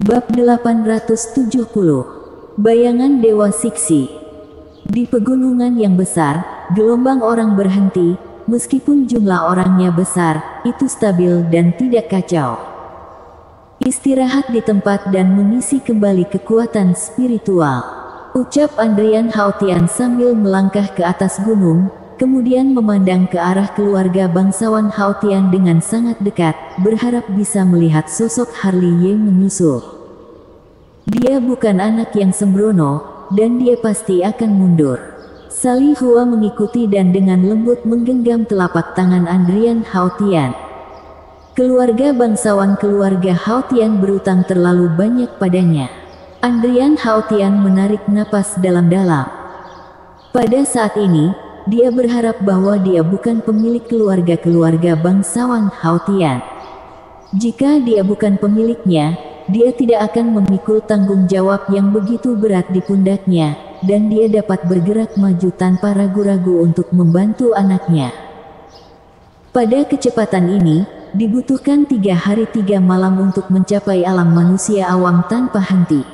Bab 870. Bayangan Dewa Siksi. Di pegunungan yang besar, gelombang orang berhenti, meskipun jumlah orangnya besar, itu stabil dan tidak kacau. Istirahat di tempat dan mengisi kembali kekuatan spiritual, ucap Andrian Haotian sambil melangkah ke atas gunung, kemudian memandang ke arah keluarga bangsawan Haotian dengan sangat dekat, berharap bisa melihat sosok Harley Ye menyusul. Dia bukan anak yang sembrono, dan dia pasti akan mundur. Sali Hua mengikuti dan dengan lembut menggenggam telapak tangan Andrian Haotian. Keluarga bangsawan keluarga Haotian berutang terlalu banyak padanya. Andrian Haotian menarik napas dalam-dalam. Pada saat ini, dia berharap bahwa dia bukan pemilik keluarga bangsawan Haotian. Jika dia bukan pemiliknya, dia tidak akan memikul tanggung jawab yang begitu berat di pundaknya, dan dia dapat bergerak maju tanpa ragu-ragu untuk membantu anaknya. Pada kecepatan ini, dibutuhkan 3 hari 3 malam untuk mencapai alam manusia awam tanpa henti.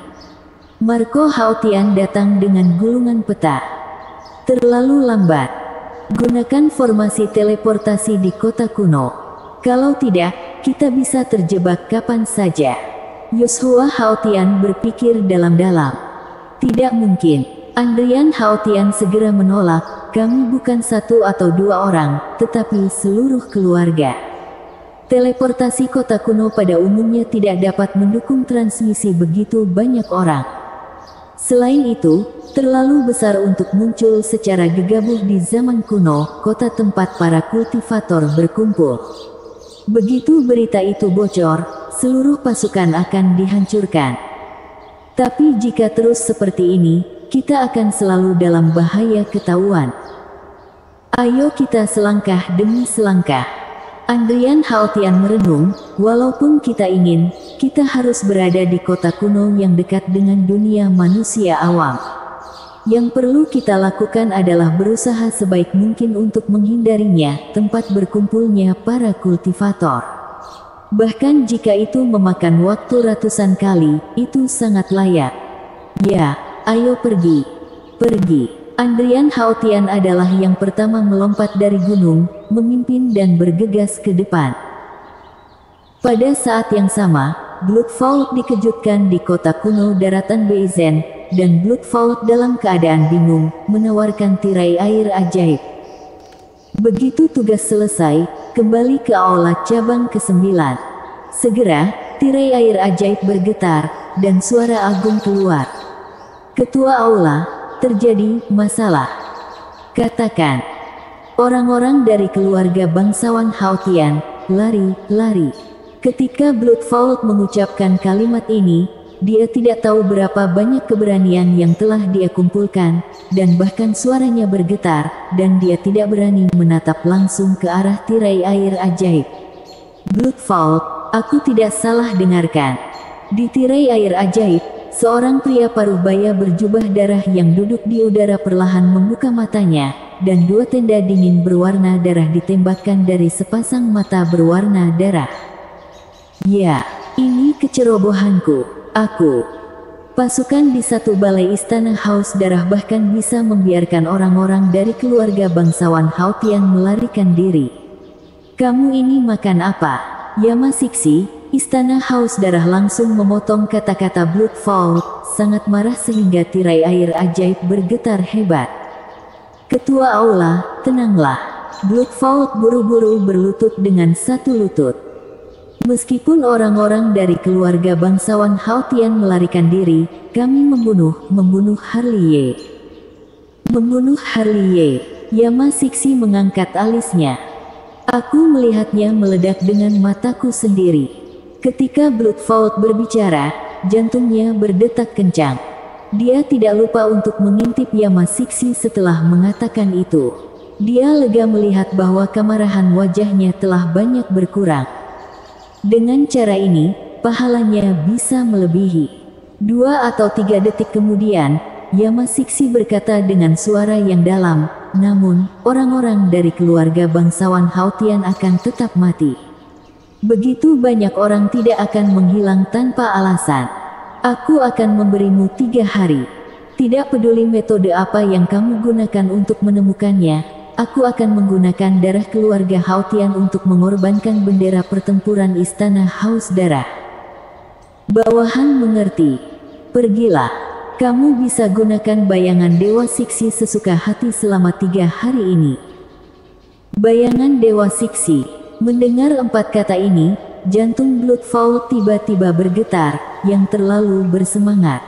Marco Haotian datang dengan gulungan peta. Terlalu lambat. Gunakan formasi teleportasi di kota kuno. Kalau tidak, kita bisa terjebak kapan saja. Yoshua Haotian berpikir dalam-dalam. Tidak mungkin. Andrian Haotian segera menolak, kami bukan 1 atau 2 orang, tetapi seluruh keluarga. Teleportasi kota kuno pada umumnya tidak dapat mendukung transmisi begitu banyak orang. Selain itu, terlalu besar untuk muncul secara gegabah di zaman kuno, kota tempat para kultivator berkumpul. Begitu berita itu bocor, seluruh pasukan akan dihancurkan. Tapi jika terus seperti ini, kita akan selalu dalam bahaya ketahuan. Ayo kita selangkah demi selangkah. Andrian Haotian merenung, walaupun kita ingin, kita harus berada di kota kuno yang dekat dengan dunia manusia awam. Yang perlu kita lakukan adalah berusaha sebaik mungkin untuk menghindarinya, tempat berkumpulnya para kultivator. Bahkan jika itu memakan waktu ratusan kali, itu sangat layak. Ya, ayo pergi. Pergi. Andrian Haotian adalah yang pertama melompat dari gunung, memimpin dan bergegas ke depan. Pada saat yang sama, Bloodfall dikejutkan di kota kuno daratan Beizen, dan Bloodfall dalam keadaan bingung, menawarkan tirai air ajaib. Begitu tugas selesai, kembali ke aula cabang ke-9. Segera, tirai air ajaib bergetar, dan suara agung keluar. Ketua aula, terjadi masalah. Katakan. Orang-orang dari keluarga bangsawan Haotian, lari. Ketika Bloodfall mengucapkan kalimat ini, dia tidak tahu berapa banyak keberanian yang telah dia kumpulkan, dan bahkan suaranya bergetar, dan dia tidak berani menatap langsung ke arah tirai air ajaib. Bloodfall, aku tidak salah dengarkan. Di tirai air ajaib, seorang pria paruh baya berjubah darah yang duduk di udara perlahan membuka matanya, dan 2 tenda dingin berwarna darah ditembakkan dari sepasang mata berwarna darah. Ya, ini kecerobohanku. Aku. Pasukan di satu balai istana haus darah bahkan bisa membiarkan orang-orang dari keluarga bangsawan Haotian melarikan diri. Kamu ini makan apa? Yama Siksi, istana haus darah langsung memotong kata-kata Bloodfall, sangat marah sehingga tirai air ajaib bergetar hebat. Ketua aula, tenanglah. Bloodfall buru-buru berlutut dengan satu lutut. Meskipun orang-orang dari keluarga bangsawan Haotian melarikan diri, kami membunuh Harley Ye. Membunuh Harley Ye. Yama Siksi mengangkat alisnya. Aku melihatnya meledak dengan mataku sendiri. Ketika Bloodfall berbicara, jantungnya berdetak kencang. Dia tidak lupa untuk mengintip Yama Siksi setelah mengatakan itu. Dia lega melihat bahwa kemarahan wajahnya telah banyak berkurang. Dengan cara ini, pahalanya bisa melebihi. 2 atau 3 detik kemudian, Yama Siksi berkata dengan suara yang dalam, namun, orang-orang dari keluarga bangsawan Haotian akan tetap mati. Begitu banyak orang tidak akan menghilang tanpa alasan. Aku akan memberimu 3 hari. Tidak peduli metode apa yang kamu gunakan untuk menemukannya, aku akan menggunakan darah keluarga Hautian untuk mengorbankan bendera pertempuran Istana Haus Darah. Bawahan mengerti. Pergilah. Kamu bisa gunakan bayangan Dewa Siksi sesuka hati selama 3 hari ini. Bayangan Dewa Siksi. Mendengar 4 kata ini, jantung Bloodfowl tiba-tiba bergetar, yang terlalu bersemangat.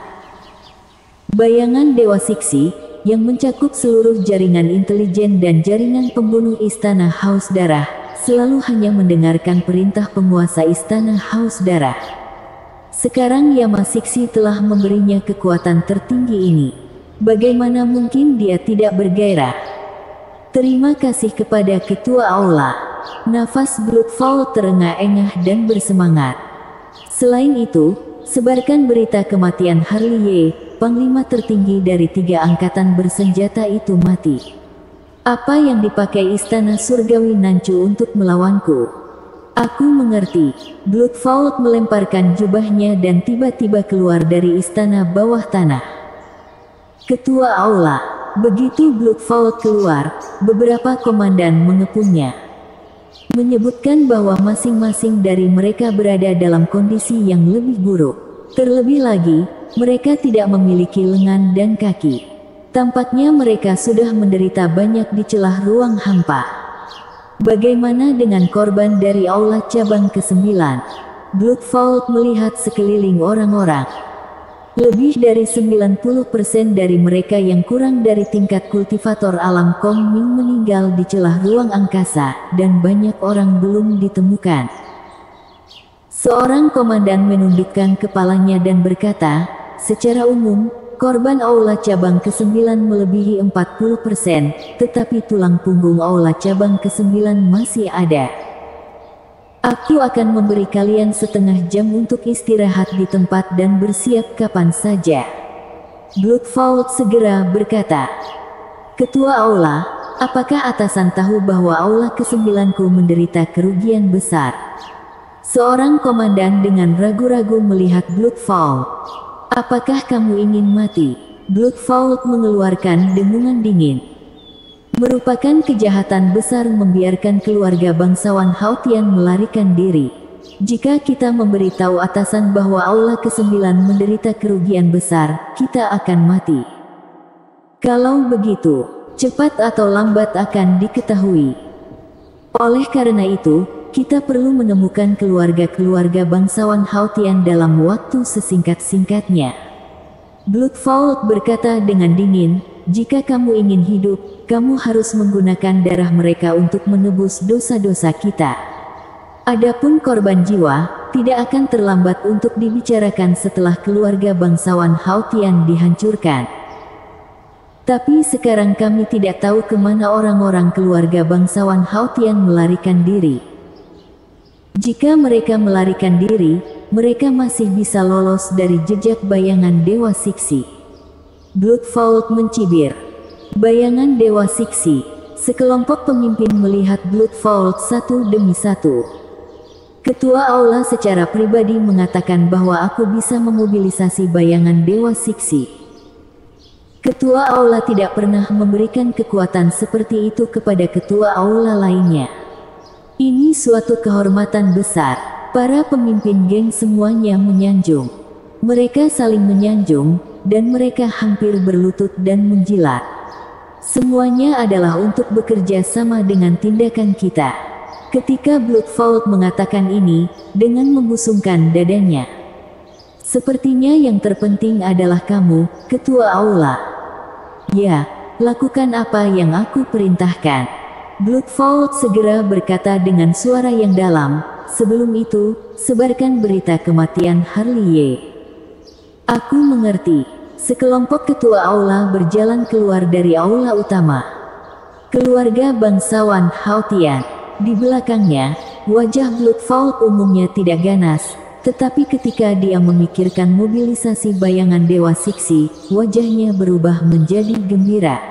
Bayangan Dewa Siksi, yang mencakup seluruh jaringan intelijen dan jaringan pembunuh Istana Haus Darah, selalu hanya mendengarkan perintah penguasa Istana Haus Darah. Sekarang Yama Siksi telah memberinya kekuatan tertinggi ini. Bagaimana mungkin dia tidak bergairah? Terima kasih kepada Ketua Aula. Nafas Bloodfowl terengah-engah dan bersemangat. Selain itu, sebarkan berita kematian Harley Ye, Panglima tertinggi dari 3 angkatan bersenjata itu mati. Apa yang dipakai Istana Surgawi Nancu untuk melawanku? Aku mengerti. Bloodfowl melemparkan jubahnya dan tiba-tiba keluar dari istana bawah tanah. Ketua Aula. Begitu Bloodfowl keluar, beberapa komandan mengepungnya. Menyebutkan bahwa masing-masing dari mereka berada dalam kondisi yang lebih buruk. Terlebih lagi, mereka tidak memiliki lengan dan kaki. Tampaknya mereka sudah menderita banyak di celah ruang hampa. Bagaimana dengan korban dari aula cabang ke-9? Bloodfowl melihat sekeliling orang-orang. Lebih dari 90% dari mereka yang kurang dari tingkat kultivator alam Kong Ming meninggal di celah ruang angkasa, dan banyak orang belum ditemukan. Seorang komandan menundukkan kepalanya dan berkata, secara umum, korban aula cabang ke-9 melebihi 40%, tetapi tulang punggung aula cabang ke-9 masih ada. Aku akan memberi kalian setengah jam untuk istirahat di tempat dan bersiap kapan saja. Bloodfowl segera berkata. Ketua Aula, apakah atasan tahu bahwa aula ke-9 ku menderita kerugian besar? Seorang komandan dengan ragu-ragu melihat Bloodfowl. Apakah kamu ingin mati? Bloodfowl mengeluarkan dengungan dingin. Merupakan kejahatan besar membiarkan keluarga bangsawan Hautian melarikan diri. Jika kita memberitahu atasan bahwa aula ke-9 menderita kerugian besar, kita akan mati. Kalau begitu, cepat atau lambat akan diketahui. Oleh karena itu, kita perlu menemukan keluarga-keluarga bangsawan Hautian dalam waktu sesingkat-singkatnya. Bloodfowl berkata dengan dingin, jika kamu ingin hidup, kamu harus menggunakan darah mereka untuk menebus dosa-dosa kita. Adapun korban jiwa, tidak akan terlambat untuk dibicarakan setelah keluarga bangsawan Hautian dihancurkan. Tapi sekarang kami tidak tahu kemana orang-orang keluarga bangsawan Hautian melarikan diri. Jika mereka melarikan diri, mereka masih bisa lolos dari jejak bayangan Dewa Siksi. Bloodfowl mencibir. Bayangan Dewa Siksi. Sekelompok pemimpin melihat Bloodfowl satu demi satu. Ketua Aula secara pribadi mengatakan bahwa aku bisa memobilisasi bayangan Dewa Siksi. Ketua Aula tidak pernah memberikan kekuatan seperti itu kepada ketua Aula lainnya. Ini suatu kehormatan besar. Para pemimpin geng semuanya menyanjung. Mereka saling menyanjung, dan mereka hampir berlutut dan menjilat. Semuanya adalah untuk bekerja sama dengan tindakan kita. Ketika Bloodfowl mengatakan ini, dengan membusungkan dadanya. Sepertinya yang terpenting adalah kamu, Ketua Aula. Ya, lakukan apa yang aku perintahkan. Bloodfowl segera berkata dengan suara yang dalam, sebelum itu, sebarkan berita kematian Harley Ye. Aku mengerti. Sekelompok ketua aula berjalan keluar dari aula utama. Keluarga bangsawan Hautian. Di belakangnya, wajah Bloodfowl umumnya tidak ganas, tetapi ketika dia memikirkan mobilisasi bayangan Dewa Siksi, wajahnya berubah menjadi gembira.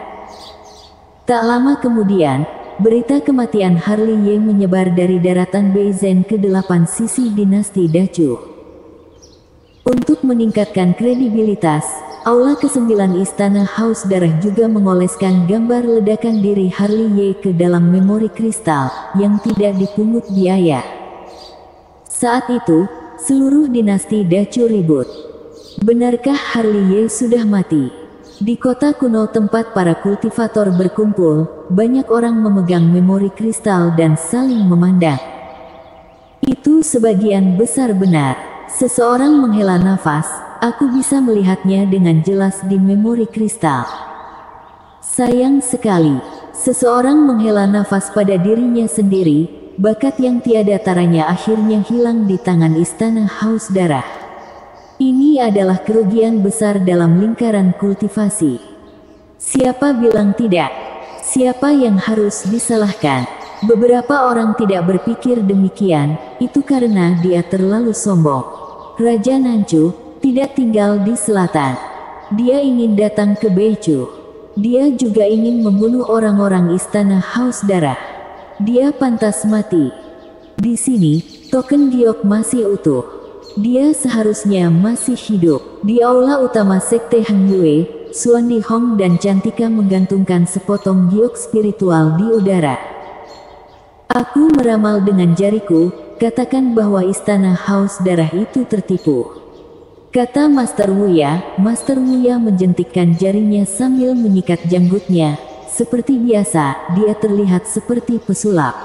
Tak lama kemudian, berita kematian Harley Ye menyebar dari daratan Beizen ke 8 sisi dinasti Dacu. Untuk meningkatkan kredibilitas, Aula ke-9 Istana Haus Darah juga mengoleskan gambar ledakan diri Harley Ye ke dalam memori kristal, yang tidak dipungut biaya. Saat itu, seluruh dinasti Dacu ribut. Benarkah Harley Ye sudah mati? Di kota kuno tempat para kultivator berkumpul, banyak orang memegang memori kristal dan saling memandang. Itu sebagian besar benar. Seseorang menghela nafas, aku bisa melihatnya dengan jelas di memori kristal. Sayang sekali, seseorang menghela nafas pada dirinya sendiri, bakat yang tiada taranya akhirnya hilang di tangan Istana Haus Darah. Ini adalah kerugian besar dalam lingkaran kultivasi. Siapa bilang tidak? Siapa yang harus disalahkan? Beberapa orang tidak berpikir demikian, itu karena dia terlalu sombong. Raja Nanchu tidak tinggal di selatan. Dia ingin datang ke Beicu. Dia juga ingin membunuh orang-orang Istana Haus Darah. Dia pantas mati. Di sini, token giok masih utuh. Dia seharusnya masih hidup. Di aula utama Sekte Hang Yue, Xuan Di Hong dan Cantika menggantungkan sepotong giok spiritual di udara. Aku meramal dengan jariku, katakan bahwa Istana Haus Darah itu tertipu, kata Master Wuya. Master Wuya menjentikkan jarinya sambil menyikat janggutnya. Seperti biasa, dia terlihat seperti pesulap.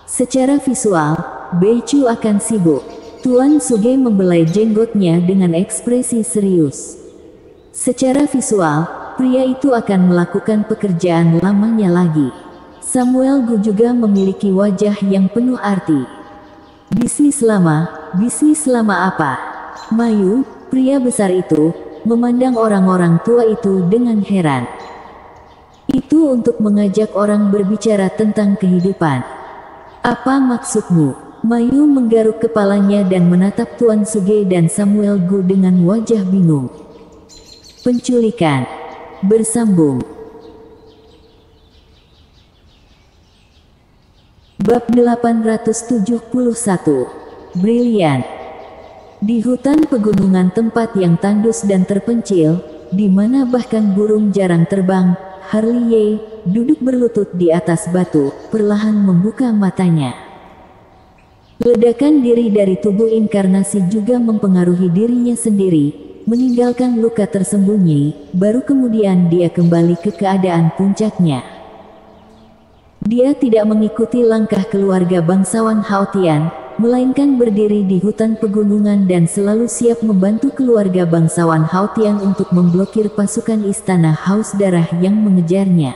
Secara visual, Beicu akan sibuk. Tuan Suge membelai jenggotnya dengan ekspresi serius. Secara visual, pria itu akan melakukan pekerjaan lamanya lagi. Samuel Gu juga memiliki wajah yang penuh arti. Bisnis lama apa? Mayu, pria besar itu, memandang orang-orang tua itu dengan heran. Itu untuk mengajak orang berbicara tentang kehidupan. Apa maksudmu? Mayu menggaruk kepalanya dan menatap Tuan Suge dan Samuel Gu dengan wajah bingung. Penculikan. Bersambung. Bab 871. Brilian. Di hutan pegunungan tempat yang tandus dan terpencil, di mana bahkan burung jarang terbang, Harley Ye duduk berlutut di atas batu, perlahan membuka matanya. Ledakan diri dari tubuh inkarnasi juga mempengaruhi dirinya sendiri, meninggalkan luka tersembunyi, baru kemudian dia kembali ke keadaan puncaknya. Dia tidak mengikuti langkah keluarga bangsawan Haotian, melainkan berdiri di hutan pegunungan dan selalu siap membantu keluarga bangsawan Haotian untuk memblokir pasukan Istana Haus Darah yang mengejarnya.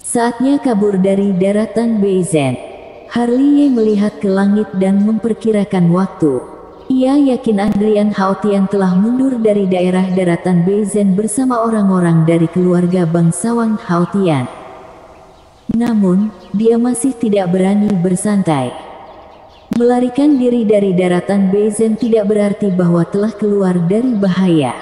Saatnya kabur dari daratan Beizen. Harley Ye melihat ke langit dan memperkirakan waktu. Ia yakin Adrian Haotian telah mundur dari daerah daratan Beizen bersama orang-orang dari keluarga bangsawan Haotian. Namun, dia masih tidak berani bersantai. Melarikan diri dari daratan Beizen tidak berarti bahwa telah keluar dari bahaya.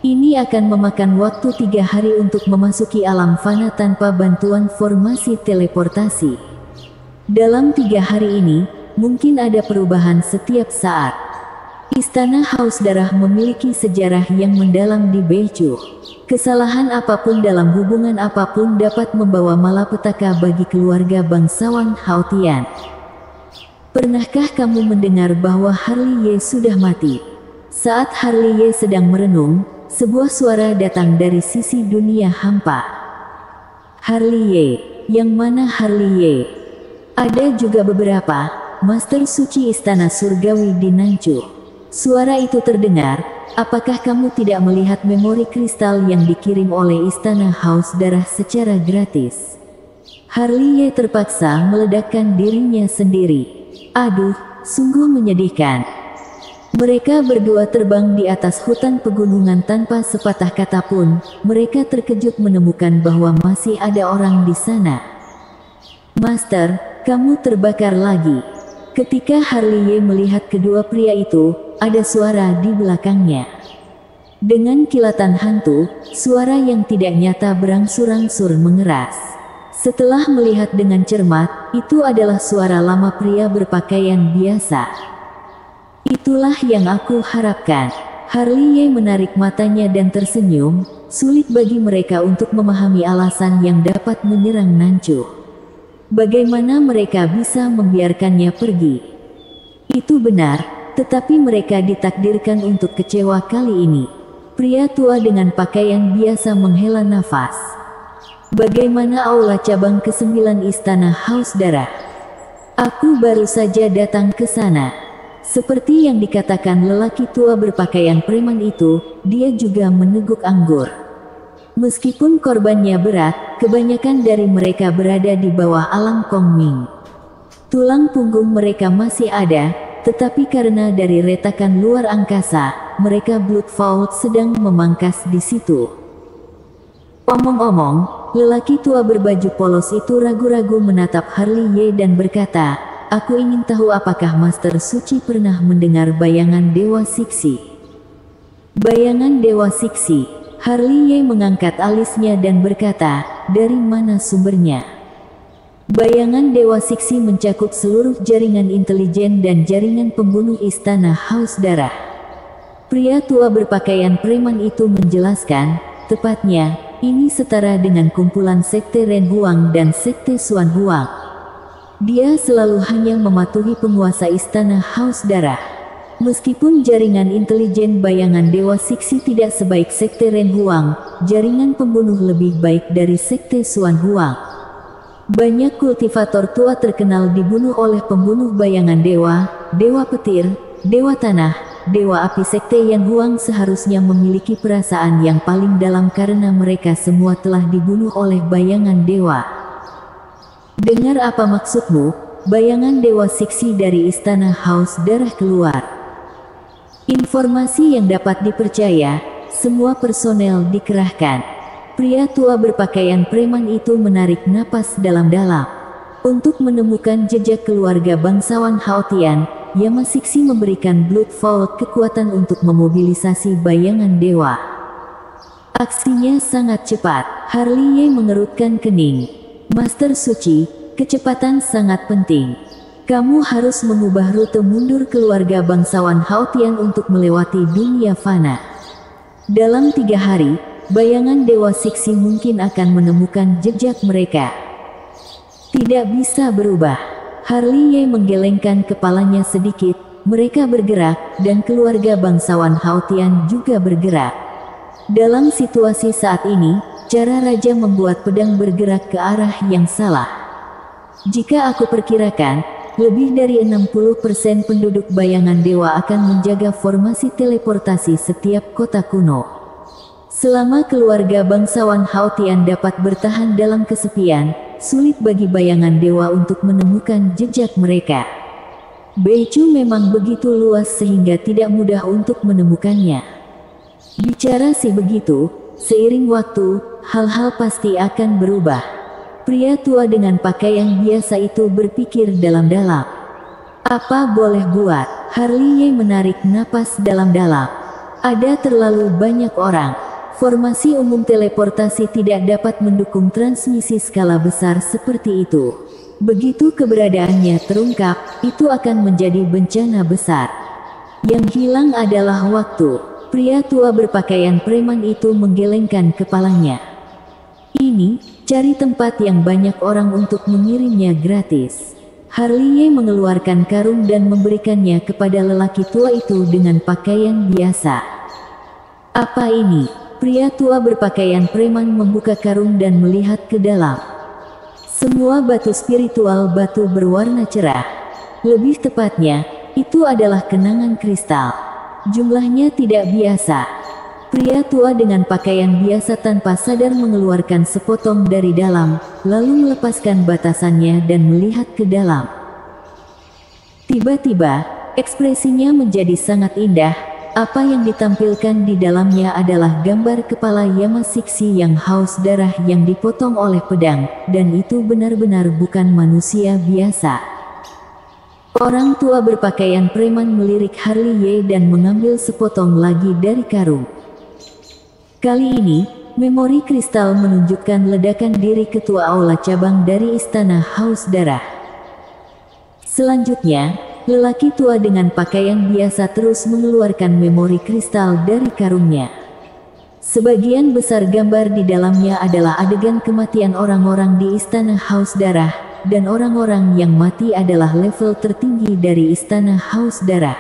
Ini akan memakan waktu 3 hari untuk memasuki alam fana tanpa bantuan formasi teleportasi. Dalam 3 hari ini, mungkin ada perubahan setiap saat. Istana Haus Darah memiliki sejarah yang mendalam di Beicu. Kesalahan apapun dalam hubungan apapun dapat membawa malapetaka bagi keluarga bangsawan Haotian. Pernahkah kamu mendengar bahwa Harley Ye sudah mati? Saat Harley Ye sedang merenung, sebuah suara datang dari sisi dunia hampa. Harley Ye, yang mana Harley Ye? Ada juga beberapa Master Suci Istana Surgawi di Nanchu. Suara itu terdengar. Apakah kamu tidak melihat memori kristal yang dikirim oleh Istana Haus Darah secara gratis? Harley Ye terpaksa meledakkan dirinya sendiri. Aduh, sungguh menyedihkan. Mereka berdua terbang di atas hutan pegunungan tanpa sepatah kata pun. Mereka terkejut menemukan bahwa masih ada orang di sana. Master, kamu terbakar lagi. Ketika Harley Ye melihat kedua pria itu, ada suara di belakangnya. Dengan kilatan hantu, suara yang tidak nyata berangsur-angsur mengeras. Setelah melihat dengan cermat, itu adalah suara lama pria berpakaian biasa. Itulah yang aku harapkan. Harley Ye menarik matanya dan tersenyum. Sulit bagi mereka untuk memahami alasan yang dapat menyerang Nancu. Bagaimana mereka bisa membiarkannya pergi? Itu benar, tetapi mereka ditakdirkan untuk kecewa kali ini. Pria tua dengan pakaian biasa menghela nafas. Bagaimana aula cabang ke-9 Istana Haus Darah? Aku baru saja datang ke sana. Seperti yang dikatakan lelaki tua berpakaian preman itu, dia juga meneguk anggur. Meskipun korbannya berat, kebanyakan dari mereka berada di bawah alam Kongming. Tulang punggung mereka masih ada, tetapi karena dari retakan luar angkasa, mereka Bloodvault sedang memangkas di situ. Omong-omong, lelaki tua berbaju polos itu ragu-ragu menatap Harley Ye dan berkata, "Aku ingin tahu apakah Master Suci pernah mendengar bayangan Dewa Siksi?" Bayangan Dewa Siksi. Harley Ye mengangkat alisnya dan berkata, "Dari mana sumbernya?" Bayangan Dewa Siksi mencakup seluruh jaringan intelijen dan jaringan pembunuh Istana Haus Darah. Pria tua berpakaian preman itu menjelaskan, tepatnya, ini setara dengan kumpulan Sekte Ren Huang dan Sekte Xuan Huang. Dia selalu hanya mematuhi penguasa Istana Haus Darah. Meskipun jaringan intelijen bayangan Dewa Siksi tidak sebaik Sekte Ren Huang, jaringan pembunuh lebih baik dari Sekte Xuan Huang. Banyak kultivator tua terkenal dibunuh oleh pembunuh bayangan dewa, dewa petir, dewa tanah, dewa api. Sekte Yan Huang seharusnya memiliki perasaan yang paling dalam karena mereka semua telah dibunuh oleh bayangan dewa. Dengar apa maksudmu? Bayangan Dewa Siksi dari Istana Haus Darah keluar. Informasi yang dapat dipercaya, semua personel dikerahkan. Pria tua berpakaian preman itu menarik napas dalam-dalam. Untuk menemukan jejak keluarga bangsawan Haotian, Yama Siksi memberikan Bloodvault kekuatan untuk memobilisasi bayangan dewa. Aksinya sangat cepat. Harley Ye mengerutkan kening. Master Suci, kecepatan sangat penting. Kamu harus mengubah rute mundur keluarga bangsawan Haotian untuk melewati dunia fana. Dalam 3 hari, bayangan Dewa Siksi mungkin akan menemukan jejak mereka. Tidak bisa berubah. Harley Ye menggelengkan kepalanya sedikit. Mereka bergerak, dan keluarga bangsawan Haotian juga bergerak. Dalam situasi saat ini, cara Raja membuat pedang bergerak ke arah yang salah. Jika aku perkirakan, lebih dari 60% penduduk bayangan dewa akan menjaga formasi teleportasi setiap kota kuno. Selama keluarga bangsawan Haotian dapat bertahan dalam kesepian, sulit bagi bayangan dewa untuk menemukan jejak mereka. Beicu memang begitu luas sehingga tidak mudah untuk menemukannya. Bicara sih begitu, seiring waktu, hal-hal pasti akan berubah. Pria tua dengan pakaian biasa itu berpikir dalam-dalam. Apa boleh buat? Harley Ye menarik napas dalam-dalam. Ada terlalu banyak orang. Formasi umum teleportasi tidak dapat mendukung transmisi skala besar seperti itu. Begitu keberadaannya terungkap, itu akan menjadi bencana besar. Yang hilang adalah waktu. Pria tua berpakaian preman itu menggelengkan kepalanya. Ini, cari tempat yang banyak orang untuk mengirimnya gratis. Harley Ye mengeluarkan karung dan memberikannya kepada lelaki tua itu dengan pakaian biasa. Apa ini? Pria tua berpakaian preman membuka karung dan melihat ke dalam. Semua batu spiritual batu berwarna cerah. Lebih tepatnya, itu adalah kenangan kristal. Jumlahnya tidak biasa. Pria tua dengan pakaian biasa tanpa sadar mengeluarkan sepotong dari dalam, lalu melepaskan batasannya dan melihat ke dalam. Tiba-tiba, ekspresinya menjadi sangat indah. Apa yang ditampilkan di dalamnya adalah gambar kepala Yama Siksi yang haus darah yang dipotong oleh pedang, dan itu benar-benar bukan manusia biasa. Orang tua berpakaian preman melirik Harley Ye dan mengambil sepotong lagi dari karung. Kali ini, Memori kristal menunjukkan ledakan diri ketua aula cabang dari Istana Haus Darah. Selanjutnya, lelaki tua dengan pakaian biasa terus mengeluarkan memori kristal dari karungnya. Sebagian besar gambar di dalamnya adalah adegan kematian orang-orang di Istana Haus Darah, dan orang-orang yang mati adalah level tertinggi dari Istana Haus Darah.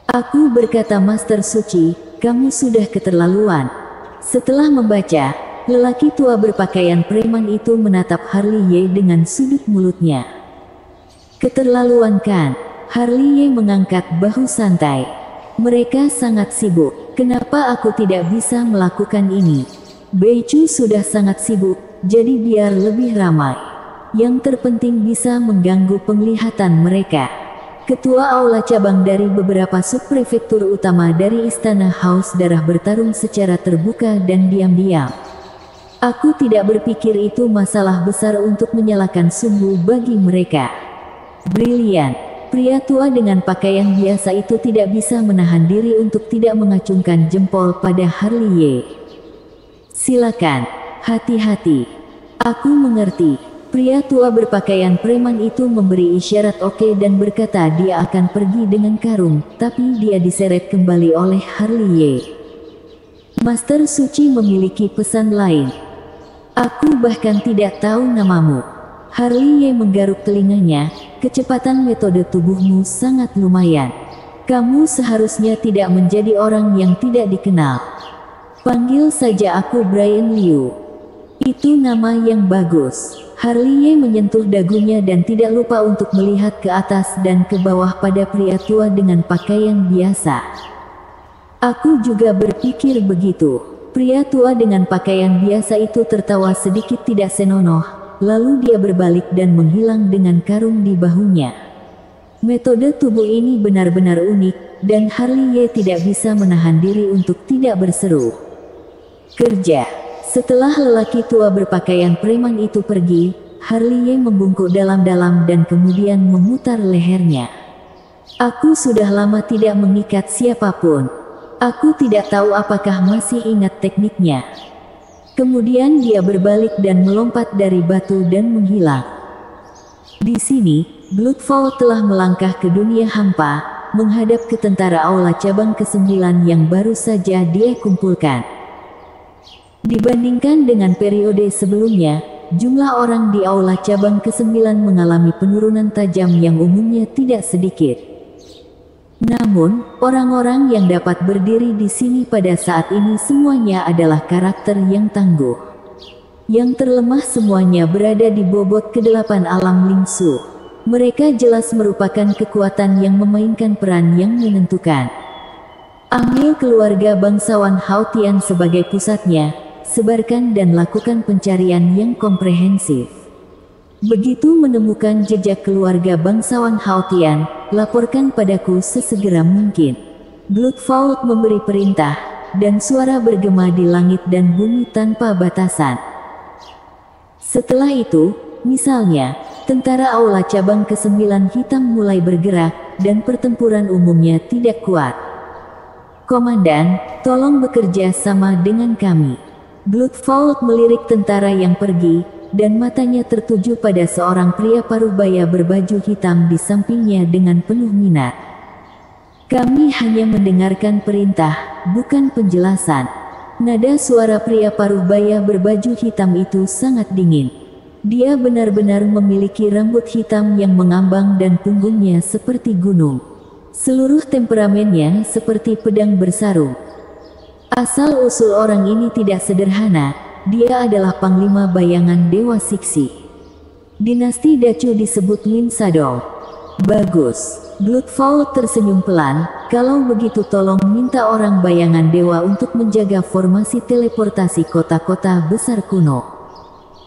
Aku berkata, Master Suci, kamu sudah keterlaluan. Setelah membaca, lelaki tua berpakaian preman itu menatap Harley Ye dengan sudut mulutnya. Keterlaluan kan? Harley Ye mengangkat bahu santai. Mereka sangat sibuk. Kenapa aku tidak bisa melakukan ini? Beicu sudah sangat sibuk, jadi biar lebih ramai. Yang terpenting bisa mengganggu penglihatan mereka. Ketua aula cabang dari beberapa subprefektur utama dari Istana Haus Darah bertarung secara terbuka dan diam-diam. Aku tidak berpikir itu masalah besar untuk menyalakan sumbu bagi mereka. Brilian. Pria tua dengan pakaian biasa itu tidak bisa menahan diri untuk tidak mengacungkan jempol pada Harley Ye. Silakan, hati-hati. Aku mengerti. Pria tua berpakaian preman itu memberi isyarat oke dan berkata dia akan pergi dengan karung, tapi dia diseret kembali oleh Harley Ye. Master Suci memiliki pesan lain. Aku bahkan tidak tahu namamu. Harley Ye menggaruk telinganya, kecepatan metode tubuhmu sangat lumayan. Kamu seharusnya tidak menjadi orang yang tidak dikenal. Panggil saja aku Brian Liu. Itu nama yang bagus. Harley Ye menyentuh dagunya dan tidak lupa untuk melihat ke atas dan ke bawah pada pria tua dengan pakaian biasa. Aku juga berpikir begitu. Pria tua dengan pakaian biasa itu tertawa sedikit tidak senonoh, lalu dia berbalik dan menghilang dengan karung di bahunya. Metode tubuh ini benar-benar unik, dan Harley Ye tidak bisa menahan diri untuk tidak berseru. Kerja. Setelah lelaki tua berpakaian preman itu pergi, Harley Ye membungkuk dalam-dalam dan kemudian memutar lehernya. Aku sudah lama tidak mengikat siapapun. Aku tidak tahu apakah masih ingat tekniknya. Kemudian dia berbalik dan melompat dari batu dan menghilang. Di sini, Bloodfall telah melangkah ke dunia hampa, menghadap ke tentara aula cabang ke-9 yang baru saja dia kumpulkan. Dibandingkan dengan periode sebelumnya, jumlah orang di aula cabang ke-9 mengalami penurunan tajam yang umumnya tidak sedikit. Namun, orang-orang yang dapat berdiri di sini pada saat ini semuanya adalah karakter yang tangguh. Yang terlemah semuanya berada di bobot ke-8 alam Lingsu. Mereka jelas merupakan kekuatan yang memainkan peran yang menentukan. Ambil keluarga bangsawan Haotian sebagai pusatnya, sebarkan dan lakukan pencarian yang komprehensif. Begitu menemukan jejak keluarga bangsawan Haotian, laporkan padaku sesegera mungkin. Bloodfall memberi perintah, dan suara bergema di langit dan bumi tanpa batasan. Setelah itu, misalnya, tentara aula cabang ke-9 hitam mulai bergerak, dan pertempuran umumnya tidak kuat. Komandan, tolong bekerja sama dengan kami. Bloodfall melirik tentara yang pergi, dan matanya tertuju pada seorang pria parubaya berbaju hitam di sampingnya dengan penuh minat. Kami hanya mendengarkan perintah, bukan penjelasan. Nada suara pria parubaya berbaju hitam itu sangat dingin. Dia benar-benar memiliki rambut hitam yang mengambang dan punggungnya seperti gunung. Seluruh temperamennya seperti pedang bersarung. Asal-usul orang ini tidak sederhana, dia adalah panglima bayangan Dewa Siksi. Dinasti Dacu disebut Lin Sadong. Bagus. Bloodfall tersenyum pelan, kalau begitu tolong minta orang bayangan dewa untuk menjaga formasi teleportasi kota-kota besar kuno.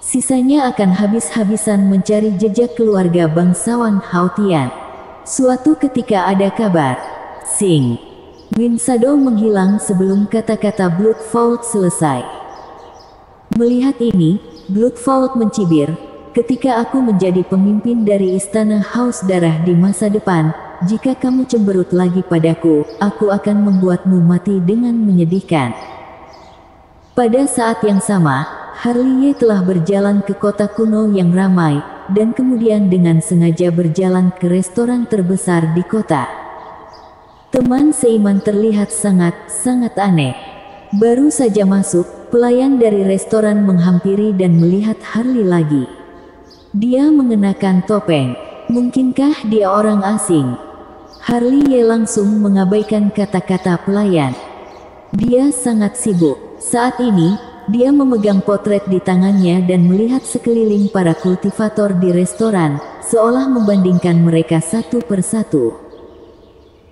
Sisanya akan habis-habisan mencari jejak keluarga bangsawan Haotian. Suatu ketika ada kabar. Sing. Lin Sadong menghilang sebelum kata-kata Bloodfall selesai. Melihat ini, Bloodfall mencibir, ketika aku menjadi pemimpin dari Istana Haus Darah di masa depan, jika kamu cemberut lagi padaku, aku akan membuatmu mati dengan menyedihkan. Pada saat yang sama, Harley telah berjalan ke kota kuno yang ramai, dan kemudian dengan sengaja berjalan ke restoran terbesar di kota. Teman seiman terlihat sangat aneh. Baru saja masuk, pelayan dari restoran menghampiri dan melihat Harley lagi. Dia mengenakan topeng. Mungkinkah dia orang asing? Harley langsung mengabaikan kata-kata pelayan. Dia sangat sibuk. Saat ini, dia memegang potret di tangannya dan melihat sekeliling para kultivator di restoran, seolah membandingkan mereka satu persatu.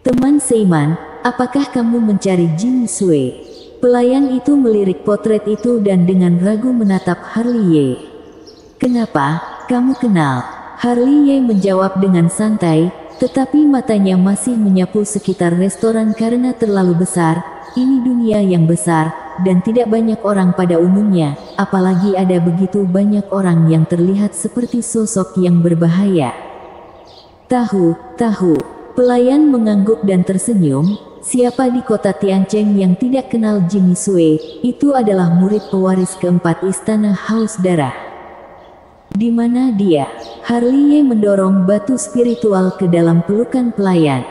Teman seiman, apakah kamu mencari Jing Sui? Pelayan itu melirik potret itu dan dengan ragu menatap Harley. Kenapa, kamu kenal? Harley menjawab dengan santai, tetapi matanya masih menyapu sekitar restoran karena terlalu besar. Ini dunia yang besar, dan tidak banyak orang pada umumnya, apalagi ada begitu banyak orang yang terlihat seperti sosok yang berbahaya. Tahu. Pelayan mengangguk dan tersenyum. Siapa di kota Tiancheng yang tidak kenal Jing Sui? Itu adalah murid pewaris keempat istana Haus Darah. Di mana dia? Harley mendorong batu spiritual ke dalam pelukan pelayan.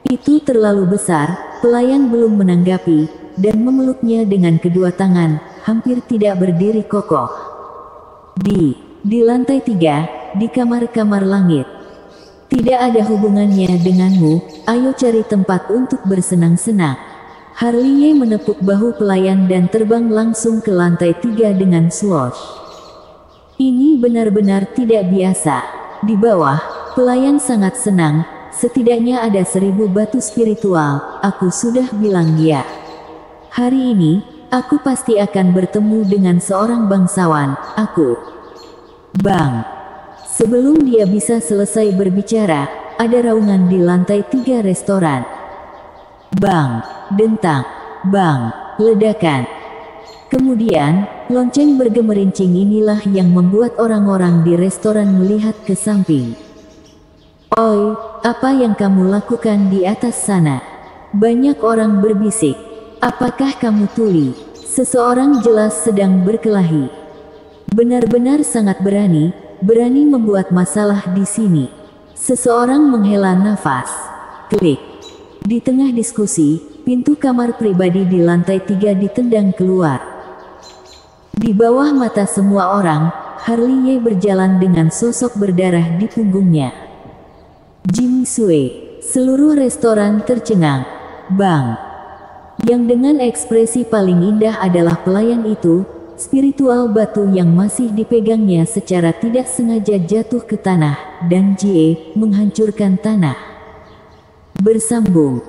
Itu terlalu besar, pelayan belum menanggapi, dan memeluknya dengan kedua tangan, hampir tidak berdiri kokoh. Di lantai 3, di kamar-kamar langit. Tidak ada hubungannya denganmu, ayo cari tempat untuk bersenang-senang. Harley menepuk bahu pelayan dan terbang langsung ke lantai 3 dengan swoosh. Ini benar-benar tidak biasa. Di bawah, pelayan sangat senang. Setidaknya ada 1000 batu spiritual, aku sudah bilang ya. Hari ini, aku pasti akan bertemu dengan seorang bangsawan, aku. Bang. Sebelum dia bisa selesai berbicara, ada raungan di lantai 3 restoran. Bang, dentang, bang, ledakan. Kemudian, lonceng bergemerincing inilah yang membuat orang-orang di restoran melihat ke samping. Oi, apa yang kamu lakukan di atas sana? Banyak orang berbisik. Apakah kamu tuli? Seseorang jelas sedang berkelahi. Benar-benar sangat berani membuat masalah di sini. Seseorang menghela nafas. Klik. Di tengah diskusi, pintu kamar pribadi di lantai 3 ditendang keluar. Di bawah mata semua orang, Harley berjalan dengan sosok berdarah di punggungnya. Jing Sui. Seluruh restoran tercengang. Bang. Yang dengan ekspresi paling indah adalah pelayan itu. Spiritual batu yang masih dipegangnya secara tidak sengaja jatuh ke tanah, dan Jie menghancurkan tanah. Bersambung.